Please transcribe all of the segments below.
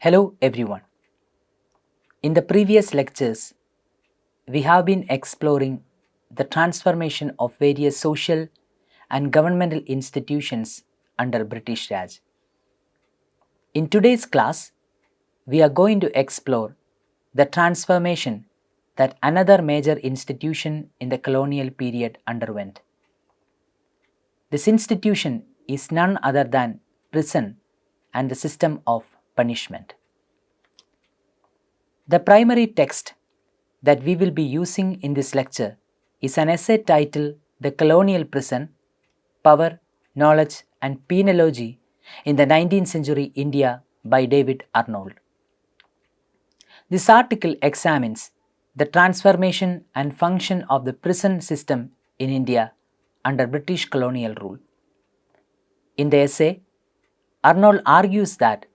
Hello everyone. In the previous lectures, we have been exploring the transformation of various social and governmental institutions under British Raj. In today's class, we are going to explore the transformation that another major institution in the colonial period underwent. This institution is none other than prison and the system of punishment. The primary text that we will be using in this lecture is an essay titled The Colonial Prison, Power, Knowledge and Penology in the 19th Century India by David Arnold. This article examines the transformation and function of the prison system in India under British colonial rule. In the essay, Arnold argues that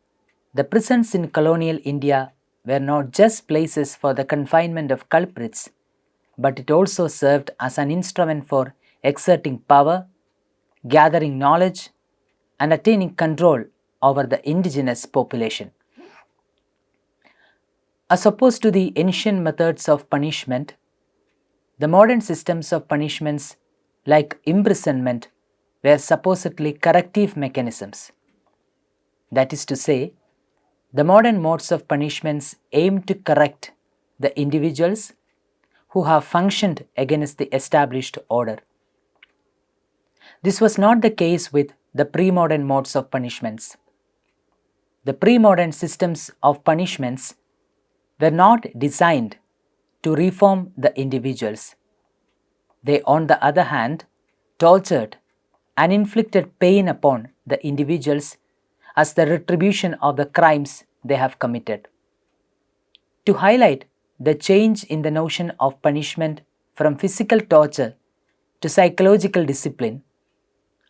the prisons in colonial India were not just places for the confinement of culprits, but it also served as an instrument for exerting power, gathering knowledge, and attaining control over the indigenous population. As opposed to the ancient methods of punishment, the modern systems of punishments like imprisonment were supposedly corrective mechanisms. That is to say, the modern modes of punishments aim to correct the individuals who have functioned against the established order. This was not the case with the pre-modern modes of punishments. The pre-modern systems of punishments were not designed to reform the individuals. They, on the other hand, tortured and inflicted pain upon the individuals as the retribution of the crimes they have committed. To highlight the change in the notion of punishment from physical torture to psychological discipline,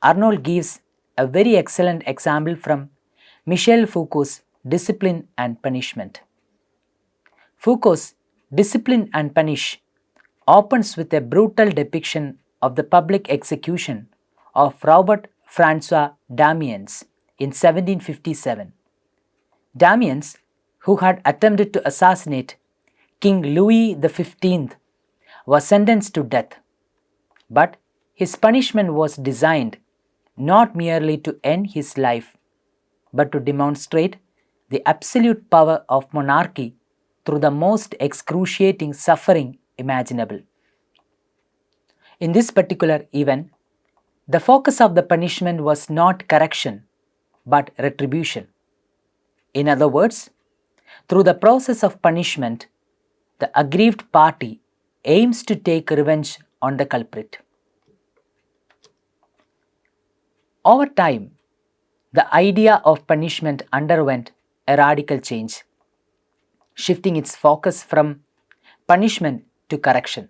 Arnold gives a very excellent example from Michel Foucault's Discipline and Punishment. Foucault's Discipline and Punish opens with a brutal depiction of the public execution of Robert Francois Damiens in 1757. Damiens, who had attempted to assassinate King Louis XV, was sentenced to death. But his punishment was designed not merely to end his life, but to demonstrate the absolute power of monarchy through the most excruciating suffering imaginable. In this particular event, the focus of the punishment was not correction, but retribution. In other words, through the process of punishment, the aggrieved party aims to take revenge on the culprit. Over time, the idea of punishment underwent a radical change, shifting its focus from punishment to correction.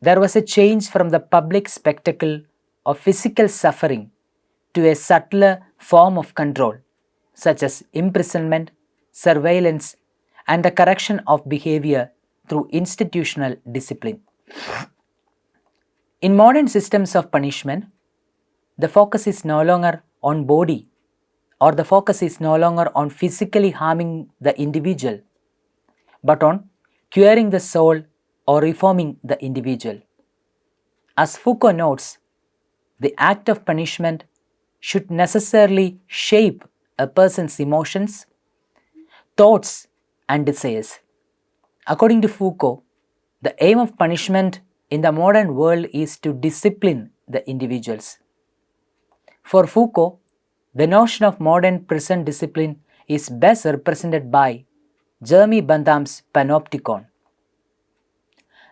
There was a change from the public spectacle of physical suffering to a subtler form of control, such as imprisonment, surveillance, and the correction of behavior through institutional discipline. In modern systems of punishment, the focus is no longer on body, or the focus is no longer on physically harming the individual, but on curing the soul or reforming the individual. As Foucault notes, the act of punishment should necessarily shape a person's emotions, thoughts, and desires. According to Foucault, the aim of punishment in the modern world is to discipline the individuals. For Foucault, the notion of modern prison discipline is best represented by Jeremy Bentham's Panopticon.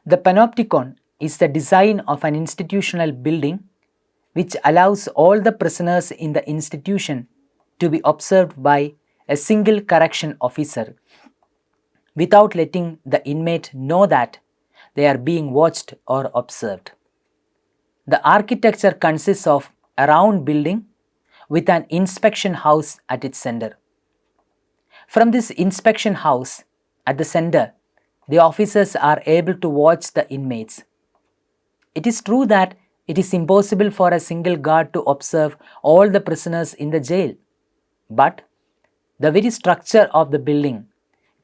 The Panopticon is the design of an institutional building which allows all the prisoners in the institution to be observed by a single correction officer without letting the inmate know that they are being watched or observed. The architecture consists of a round building with an inspection house at its center. From this inspection house at the center, the officers are able to watch the inmates. It is true that it is impossible for a single guard to observe all the prisoners in the jail, but The very structure of the building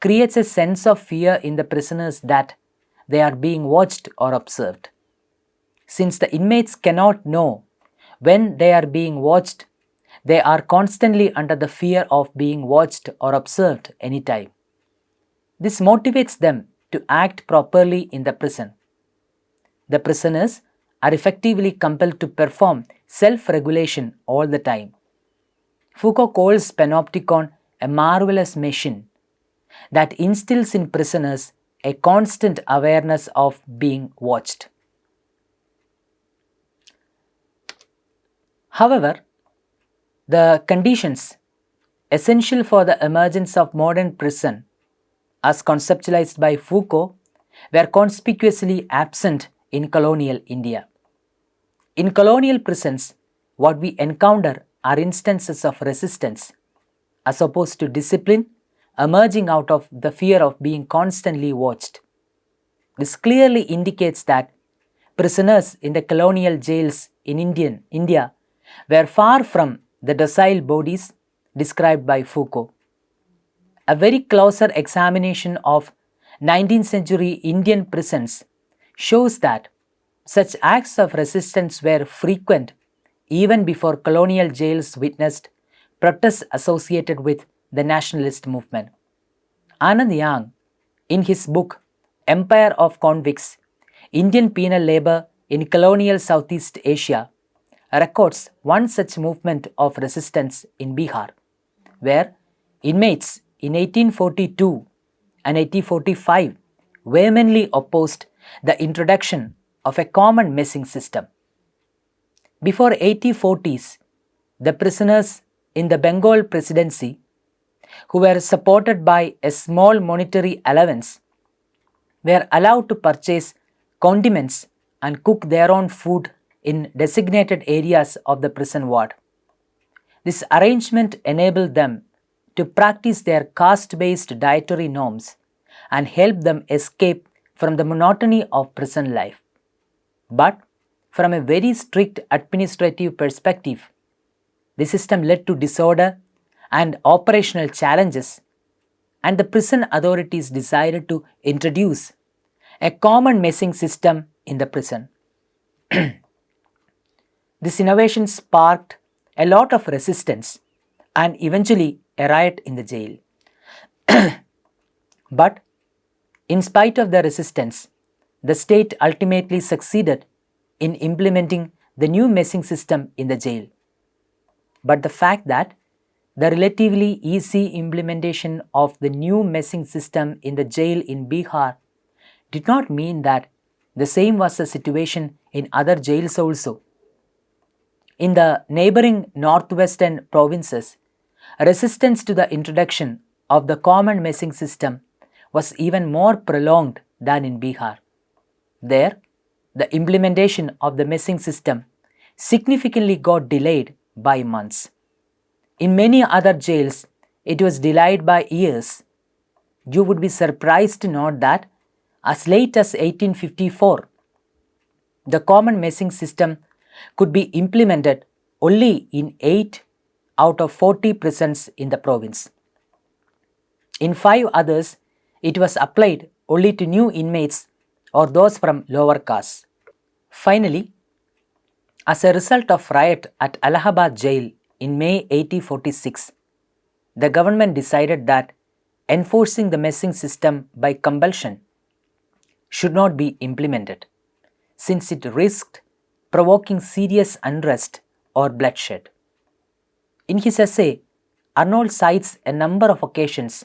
creates a sense of fear in the prisoners that they are being watched or observed. Since the inmates cannot know when they are being watched, they are constantly under the fear of being watched or observed anytime. This motivates them to act properly in the prison. The prisoners are effectively compelled to perform self-regulation all the time. Foucault calls Panopticon a marvelous machine that instills in prisoners a constant awareness of being watched. However, the conditions essential for the emergence of modern prison, as conceptualized by Foucault, were conspicuously absent in colonial India. In colonial prisons, what we encounter are instances of resistance, as opposed to discipline emerging out of the fear of being constantly watched. This clearly indicates that prisoners in the colonial jails in India were far from the docile bodies described by Foucault. A very closer examination of 19th century Indian prisons shows that such acts of resistance were frequent even before colonial jails witnessed protests associated with the nationalist movement. Anand Yang, in his book Empire of Convicts, Indian Penal Labour in Colonial Southeast Asia, records one such movement of resistance in Bihar, where inmates in 1842 and 1845 vehemently opposed the introduction of a common messing system. Before 1840s, the prisoners in the Bengal Presidency, who were supported by a small monetary allowance, were allowed to purchase condiments and cook their own food in designated areas of the prison ward. This arrangement enabled them to practice their caste-based dietary norms and help them escape from the monotony of prison life. But from a very strict administrative perspective, the system led to disorder and operational challenges, and the prison authorities decided to introduce a common messing system in the prison. This innovation sparked a lot of resistance and eventually a riot in the jail. But in spite of the resistance, the state ultimately succeeded in implementing the new messing system in the jail. But the fact that the relatively easy implementation of the new messing system in the jail in Bihar did not mean that the same was the situation in other jails also. In the neighboring northwestern provinces, resistance to the introduction of the common messing system was even more prolonged than in Bihar. There, the implementation of the messing system significantly got delayed by months. In many other jails, it was delayed by years. You would be surprised to note that as late as 1854, the common messing system could be implemented only in 8 out of 40 prisons in the province. In 5 others, it was applied only to new inmates or those from lower castes. Finally, as a result of riot at Allahabad jail in May 1846, the government decided that enforcing the messing system by compulsion should not be implemented, since it risked provoking serious unrest or bloodshed. In his essay, Arnold cites a number of occasions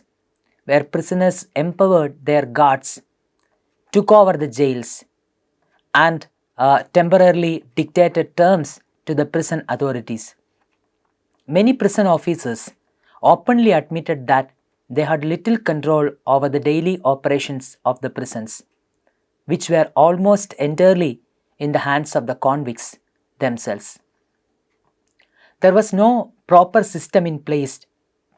where prisoners empowered their guards, took over the jails, and temporarily dictated terms to the prison authorities. Many prison officers openly admitted that they had little control over the daily operations of the prisons, which were almost entirely in the hands of the convicts themselves. There was no proper system in place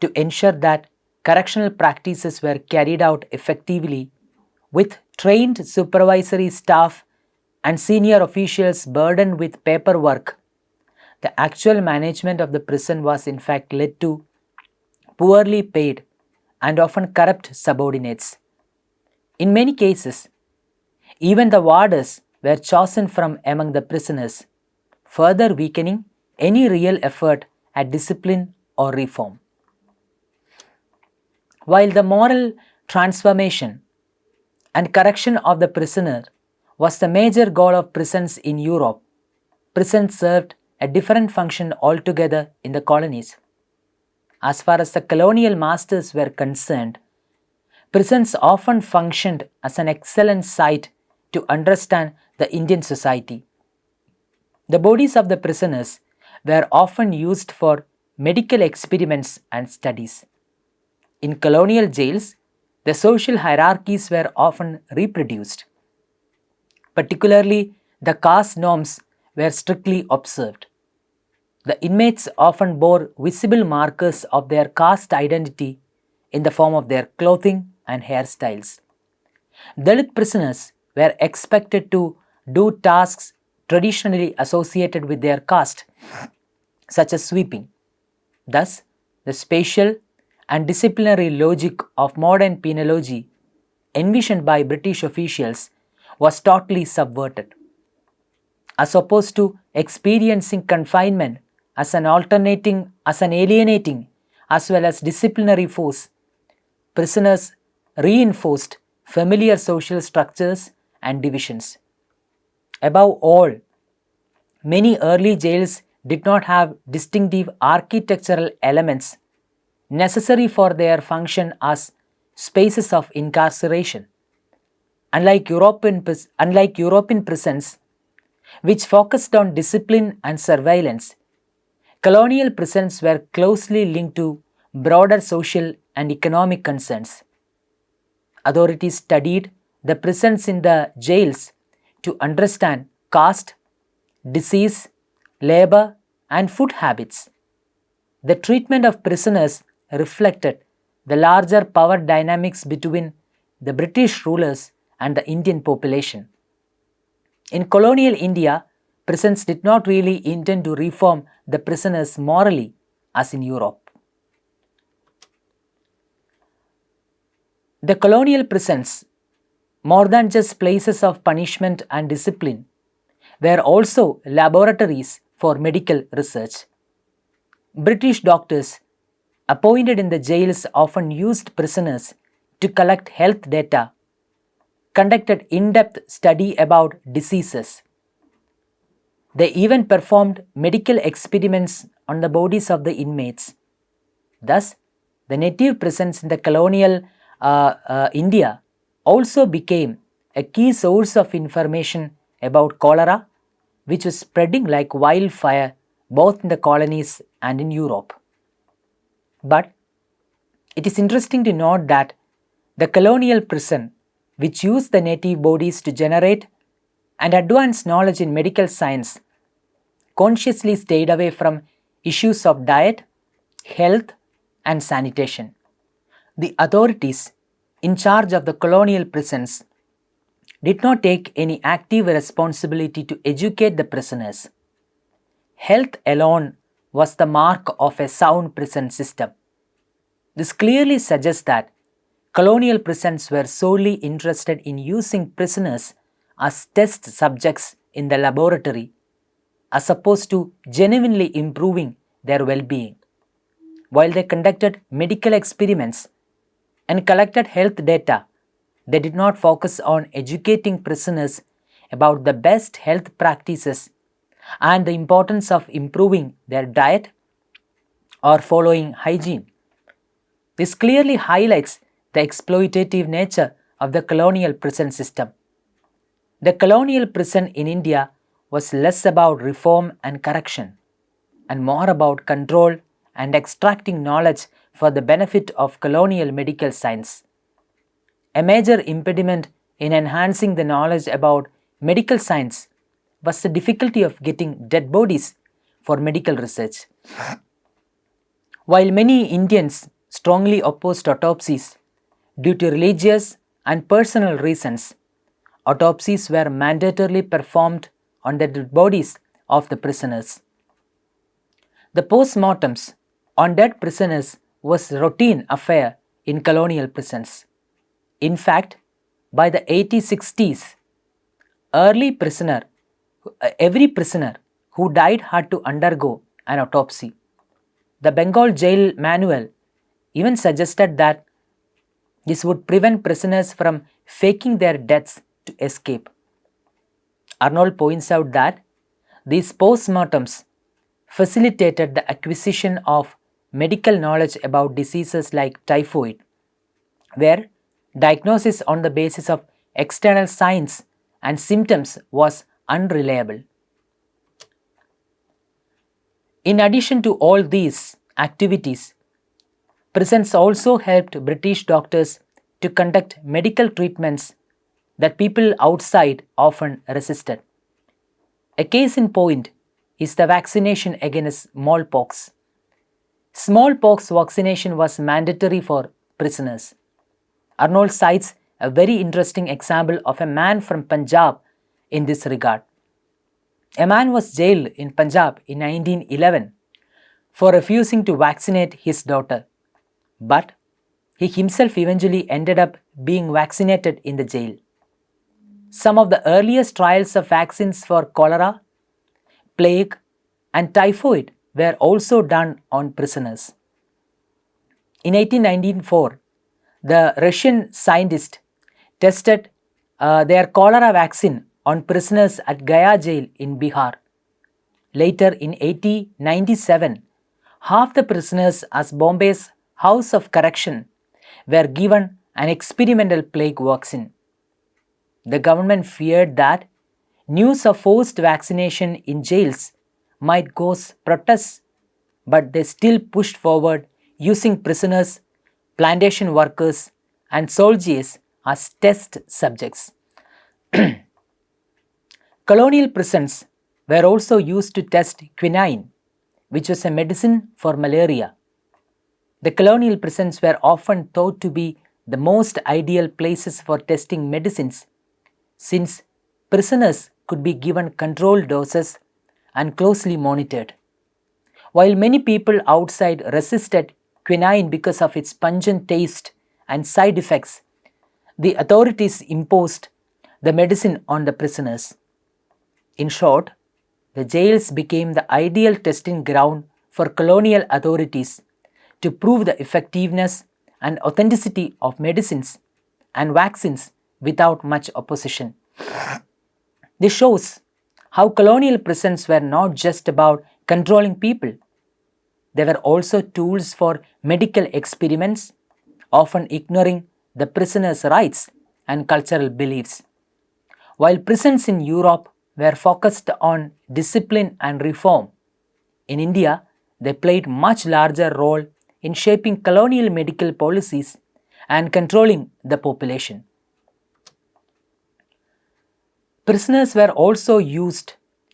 to ensure that correctional practices were carried out effectively, with trained supervisory staff and senior officials burdened with paperwork. The actual management of the prison was in fact led to poorly paid, and often corrupt subordinates. In many cases, even the warders were chosen from among the prisoners, further weakening any real effort at discipline or reform. While the moral transformation and correction of the prisoner was the major goal of prisons in Europe, prisons served a different function altogether in the colonies. As far as the colonial masters were concerned, prisons often functioned as an excellent site to understand the Indian society. The bodies of the prisoners were often used for medical experiments and studies. In colonial jails, the social hierarchies were often reproduced. Particularly, the caste norms were strictly observed. The inmates often bore visible markers of their caste identity in the form of their clothing and hairstyles. Dalit prisoners were expected to do tasks traditionally associated with their caste, such as sweeping. Thus, the spatial and disciplinary logic of modern penology envisioned by British officials was totally subverted. As opposed to experiencing confinement as an alienating as well as disciplinary force, prisoners reinforced familiar social structures and divisions. Above all, many early jails did not have distinctive architectural elements necessary for their function as spaces of incarceration. Unlike European prisons, which focused on discipline and surveillance, colonial prisons were closely linked to broader social and economic concerns. Authorities studied the prisons in the jails to understand caste, disease, labor, and food habits. The treatment of prisoners reflected the larger power dynamics between the British rulers and the Indian population. In colonial India, prisons did not really intend to reform the prisoners morally as in Europe. The colonial prisons, more than just places of punishment and discipline, were also laboratories for medical research. British doctors appointed in the jails often used prisoners to collect health data, conducted in-depth study about diseases. They even performed medical experiments on the bodies of the inmates. Thus, the native prisons in the colonial India also became a key source of information about cholera, which was spreading like wildfire both in the colonies and in Europe. But it is interesting to note that the colonial prison, which used the native bodies to generate and advance knowledge in medical science, consciously stayed away from issues of diet, health, and sanitation. The authorities in charge of the colonial prisons did not take any active responsibility to educate the prisoners. Health alone was the mark of a sound prison system. This clearly suggests that colonial prisons were solely interested in using prisoners as test subjects in the laboratory, as opposed to genuinely improving their well-being. While they conducted medical experiments and collected health data, they did not focus on educating prisoners about the best health practices and the importance of improving their diet or following hygiene. This clearly highlights the exploitative nature of the colonial prison system. The colonial prison in India was less about reform and correction and more about control and extracting knowledge for the benefit of colonial medical science. A major impediment in enhancing the knowledge about medical science was the difficulty of getting dead bodies for medical research. While many Indians strongly opposed autopsies due to religious and personal reasons, autopsies were mandatorily performed on the dead bodies of the prisoners. The post-mortems on dead prisoners was a routine affair in colonial prisons. In fact, by the 1860s, early prisoner, every prisoner who died had to undergo an autopsy. The Bengal Jail Manual even suggested that this would prevent prisoners from faking their deaths to escape. Arnold points out that these postmortems facilitated the acquisition of medical knowledge about diseases like typhoid, where diagnosis on the basis of external signs and symptoms was unreliable. In addition to all these activities, prisons also helped British doctors to conduct medical treatments that people outside often resisted. A case in point is the vaccination against smallpox. Smallpox vaccination was mandatory for prisoners. Arnold cites a very interesting example of a man from Punjab in this regard. A man was jailed in Punjab in 1911 for refusing to vaccinate his daughter, but he himself eventually ended up being vaccinated in the jail. Some of the earliest trials of vaccines for cholera, plague, and typhoid were also done on prisoners. In 1894, the Russian scientists tested their cholera vaccine on prisoners at Gaya jail in Bihar. Later in 1897, half the prisoners at Bombay's House of Correction were given an experimental plague vaccine. The government feared that news of forced vaccination in jails might cause protests, but they still pushed forward using prisoners, plantation workers, and soldiers as test subjects. Colonial prisons were also used to test quinine, which was a medicine for malaria. The colonial prisons were often thought to be the most ideal places for testing medicines, since prisoners could be given controlled doses and closely monitored. While many people outside resisted quinine because of its pungent taste and side effects, the authorities imposed the medicine on the prisoners. In short, the jails became the ideal testing ground for colonial authorities to prove the effectiveness and authenticity of medicines and vaccines without much opposition. This shows how colonial prisons were not just about controlling people. They were also tools for medical experiments, often ignoring the prisoners' rights and cultural beliefs. While prisons in Europe were focused on discipline and reform, in India they played a much larger role in shaping colonial medical policies and controlling the population. Prisoners were also used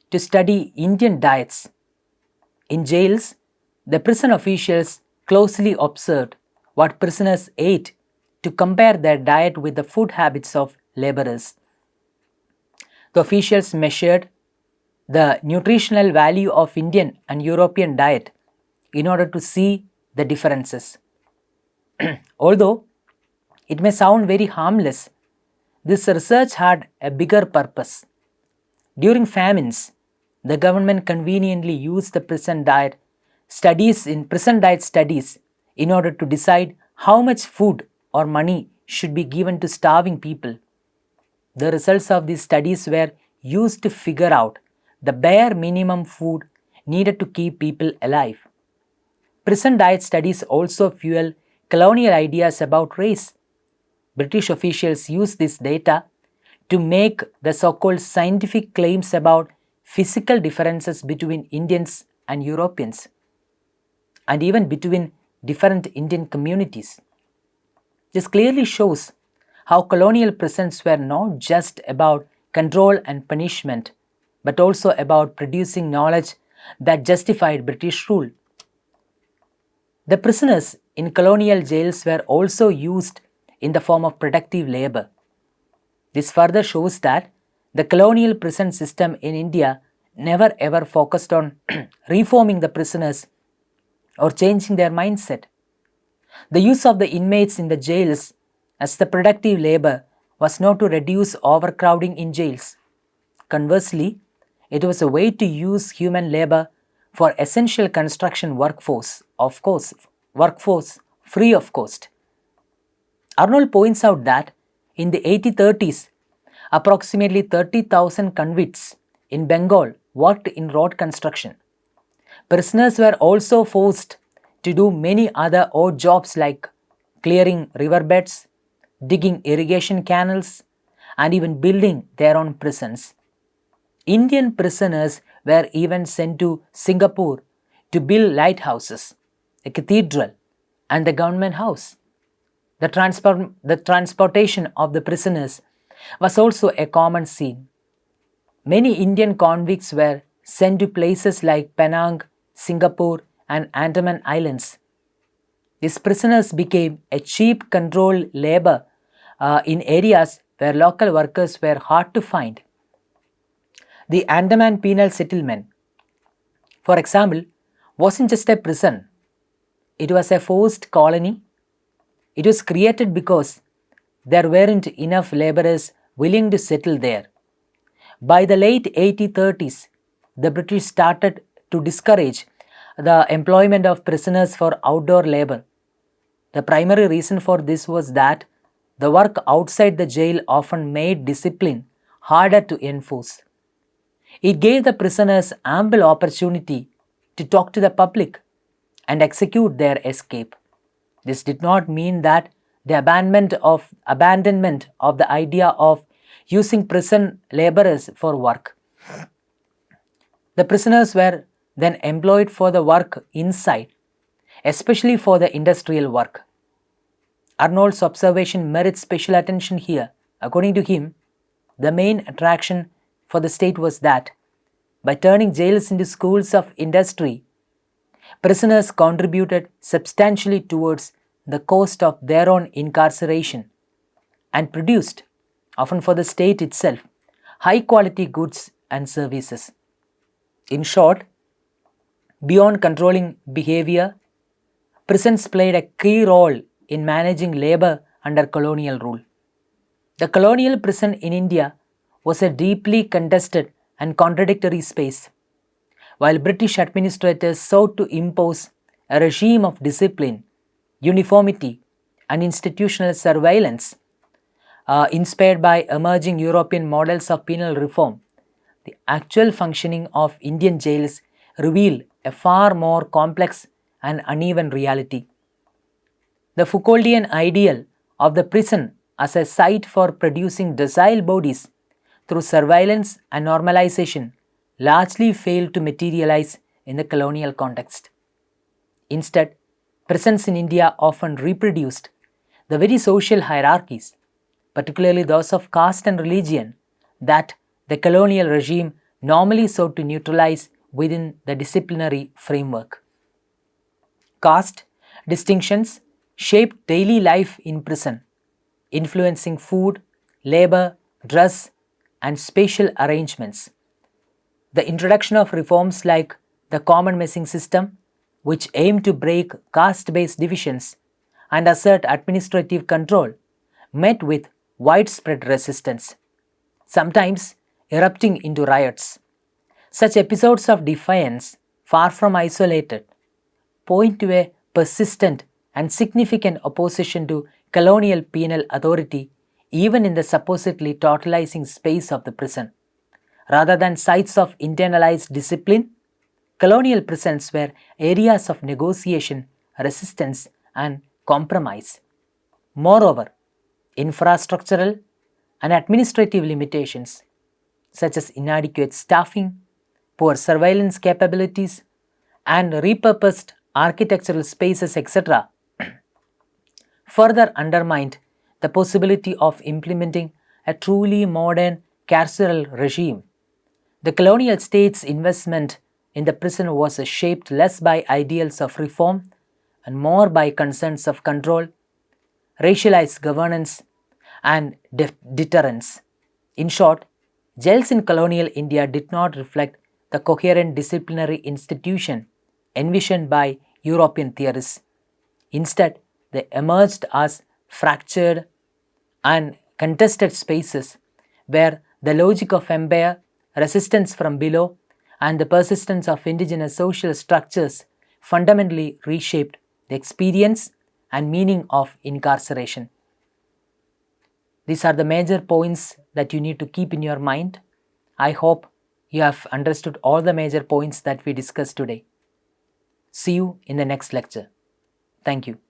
to study Indian diets. In jails, the prison officials closely observed what prisoners ate to compare their diet with the food habits of laborers. The officials measured the nutritional value of Indian and European diet in order to see the differences. Although it may sound very harmless, this research had a bigger purpose. During famines, the government conveniently used the prison diet studies in order to decide how much food or money should be given to starving people. The results of these studies were used to figure out the bare minimum food needed to keep people alive. Prison diet studies also fuel colonial ideas about race. British officials used this data to make the so-called scientific claims about physical differences between Indians and Europeans, and even between different Indian communities. This clearly shows how colonial prisons were not just about control and punishment, but also about producing knowledge that justified British rule. The prisoners in colonial jails were also used in the form of productive labor. This further shows that the colonial prison system in India never ever focused on reforming the prisoners or changing their mindset. The use of the inmates in the jails as the productive labor was not to reduce overcrowding in jails. Conversely, it was a way to use human labor for essential construction workforce free of cost. Arnold points out that in the 1830s, approximately 30,000 convicts in Bengal worked in road construction. Prisoners were also forced to do many other odd jobs like clearing riverbeds, digging irrigation canals, and even building their own prisons. Indian prisoners were even sent to Singapore to build lighthouses, a cathedral, and the government house. The transportation of the prisoners was also a common scene. Many Indian convicts were sent to places like Penang, Singapore, and Andaman Islands. These prisoners became a cheap controlled labor in areas where local workers were hard to find. The Andaman Penal Settlement, for example, wasn't just a prison, it was a forced colony. It was created because there weren't enough laborers willing to settle there. By the late 1830s, the British started to discourage the employment of prisoners for outdoor labor. The primary reason for this was that the work outside the jail often made discipline harder to enforce. It gave the prisoners ample opportunity to talk to the public and execute their escape. This did not mean that the abandonment of the idea of using prison laborers for work. The prisoners were then employed for the work inside, especially for the industrial work. Arnold's observation merits special attention here. According to him, the main attraction for the state was that by turning jails into schools of industry, prisoners contributed substantially towards the cost of their own incarceration and produced, often for the state itself, high quality goods and services. In short, beyond controlling behavior, prisons played a key role in managing labor under colonial rule. The colonial prison in India was a deeply contested and contradictory space. While British administrators sought to impose a regime of discipline, uniformity, and institutional surveillance inspired by emerging European models of penal reform, the actual functioning of Indian jails reveal a far more complex and uneven reality. The Foucauldian ideal of the prison as a site for producing docile bodies through surveillance and normalization largely failed to materialize in the colonial context. Instead, prisons in India often reproduced the very social hierarchies, particularly those of caste and religion, that the colonial regime normally sought to neutralize within the disciplinary framework. Caste distinctions shaped daily life in prison, influencing food, labor, dress, and spatial arrangements. The introduction of reforms like the common messing system, which aimed to break caste-based divisions and assert administrative control, met with widespread resistance, sometimes erupting into riots. Such episodes of defiance, far from isolated, point to a persistent and significant opposition to colonial penal authority even in the supposedly totalizing space of the prison. Rather than sites of internalized discipline, colonial prisons were areas of negotiation, resistance, and compromise. Moreover, infrastructural and administrative limitations, such as inadequate staffing, poor surveillance capabilities, and repurposed architectural spaces, etc., further undermined the possibility of implementing a truly modern carceral regime. The colonial state's investment in the prison was shaped less by ideals of reform and more by concerns of control, racialized governance, and deterrence. In short, jails in colonial India did not reflect the coherent disciplinary institution envisioned by European theorists. Instead, they emerged as fractured and contested spaces where the logic of empire, resistance from below, and the persistence of indigenous social structures fundamentally reshaped the experience and meaning of incarceration. These are the major points that you need to keep in your mind. I hope you have understood all the major points that we discussed today. See you in the next lecture. Thank you.